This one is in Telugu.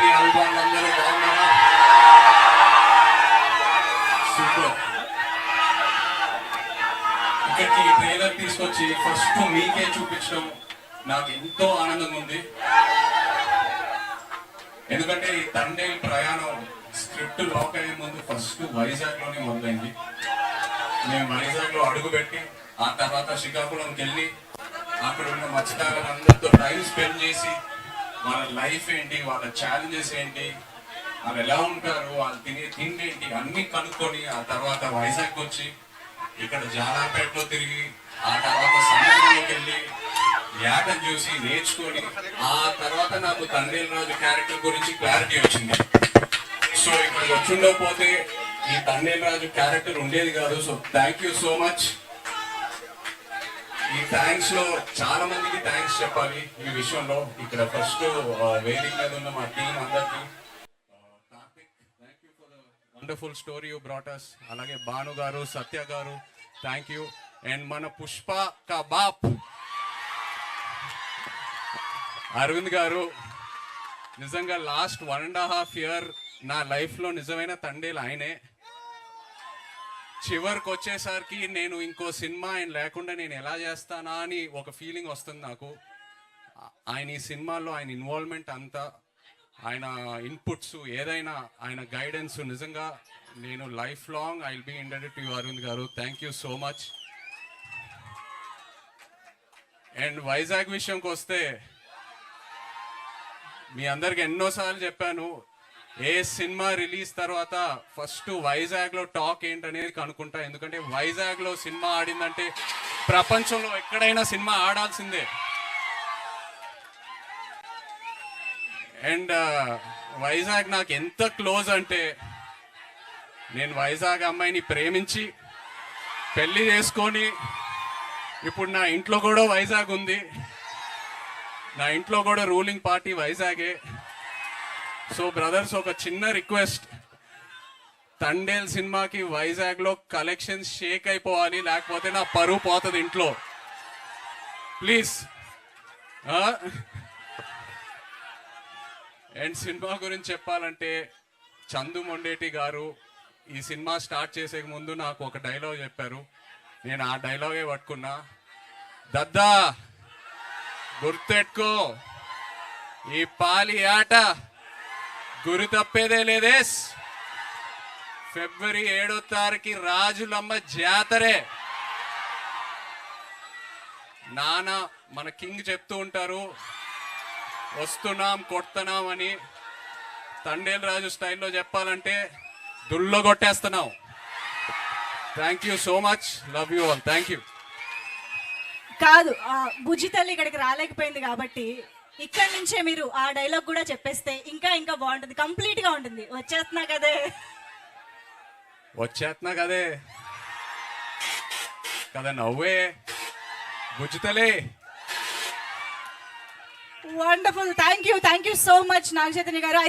తండేలి అభిమానులందరూ బాగున్నారా? సూపర్. ఇక్కడికి ట్రైలర్ తీసుకొచ్చి ఫస్ట్ మీకే చూపించడం నాకు ఎంతో ఆనందంగా ఉంది. ఎందుకంటే ఈ తండేలి ప్రయాణం స్క్రిప్ట్ లాక్ అయ్యే ముందు ఫస్ట్ వైజాగ్ లోనే మొదలైంది. మేము వైజాగ్ లో అడుగుపెట్టి ఆ తర్వాత శ్రీకాకుళంకి వెళ్ళి అక్కడ ఉన్న మత్స్యకారులందరితో టైం స్పెండ్ చేసి వాళ్ళ లైఫ్ ఏంటి, వాళ్ళ ఛాలెంజెస్ ఏంటి, వాళ్ళు ఎలా ఉంటారు, వాళ్ళు తినే తిండి ఏంటి అన్ని కనుక్కొని ఆ తర్వాత వైజాగ్ వచ్చి ఇక్కడ జాలాపేటలో తిరిగి ఆ తర్వాత సముద్రంలోకి వెళ్ళి యాటను చూసి నేర్చుకొని ఆ తర్వాత నాకు తండేలి రాజు క్యారెక్టర్ గురించి క్లారిటీ వచ్చింది. సో ఇక్కడ వచ్చిండకపోతే ఈ తండేలి రాజు క్యారెక్టర్ ఉండేది కాదు. So thank you so much. ఈ థ్యాంక్స్ లో చాలా మందికి థ్యాంక్స్ చెప్పాలి ఈ విషయంలో. ఇక్కడ ఫస్ట్ వేదిక మీద ఉన్న మా టీం అందరికి Karthik, thank you for the wonderful story you brought us. అలాగే భాను గారు, సత్య గారు, థ్యాంక్ యూ. అండ్ మన పుష్ప కా బాప్ అరవింద్ గారు, నిజంగా లాస్ట్ 1.5 year నా లైఫ్ లో నిజమైన తండేలు ఆయనే. చివరికి వచ్చేసరికి నేను ఇంకో సినిమా ఆయన లేకుండా నేను ఎలా చేస్తానా అని ఒక ఫీలింగ్ వస్తుంది నాకు. ఆయన ఈ సినిమాలో ఆయన ఇన్వాల్వ్మెంట్ అంతా, ఆయన ఇన్పుట్స్ ఏదైనా, ఆయన గైడెన్స్, నిజంగా నేను life long I will be indebted to you Aravind garu. Thank you so much. And Vizag విషయంకి వస్తే మీ అందరికి ఎన్నోసార్లు చెప్పాను, ఏ సినిమా రిలీజ్ తర్వాత ఫస్ట్ వైజాగ్ లో టాక్ ఏంటనేది కనుక్కుంటా. ఎందుకంటే వైజాగ్ లో సినిమా ఆడిందంటే ప్రపంచంలో ఎక్కడైనా సినిమా ఆడాల్సిందే. అండ్ వైజాగ్ నాకు ఎంత క్లోజ్ అంటే, నేను వైజాగ్ అమ్మాయిని ప్రేమించి పెళ్లి చేసుకొని ఇప్పుడు నా ఇంట్లో కూడా వైజాగ్ ఉంది. నా ఇంట్లో కూడా రూలింగ్ పార్టీ వైజాగే. సో బ్రదర్స్, ఒక చిన్న రిక్వెస్ట్, తండేల్ సినిమాకి వైజాగ్ లో కలెక్షన్స్ షేక్ అయిపోవాలి, లేకపోతే నా పరువు పోతుంది ఇంట్లో. ప్లీజ్. అండ్ సినిమా గురించి చెప్పాలంటే, చందు మొండేటి గారు ఈ సినిమా స్టార్ట్ చేసే ముందు నాకు ఒక డైలాగ్ చెప్పారు. నేను ఆ డైలాగే పట్టుకున్నా. దద్దా గుర్తెట్టుకో, ఈ పాలి ఆట గురి తప్పేదే లేదేస్. February 7 రాజులమ్మ జాతరే. నాన్న మన కింగ్ చెప్తూ ఉంటారు, వస్తున్నాం కొడుతున్నాం అని. తండేల్ రాజు స్టైల్లో చెప్పాలంటే దుల్లో కొట్టేస్తున్నాం. Thank you so much. Love you all. Thank you. కాదు, బుజ్జి తల్లి ఇక్కడికి రాలేకపోయింది కాబట్టి ఇక్కడి నుంచే మీరు ఆ డైలాగ్ కూడా చెప్పేస్తే ఇంకా ఇంకా బాగుంటుంది, కంప్లీట్ గా ఉంటుంది. వచ్చేస్తున్నా కదే కదా నవ్వే బుజ్జితలే. Wonderful. Thank you so much Naga Chaitanya గారు.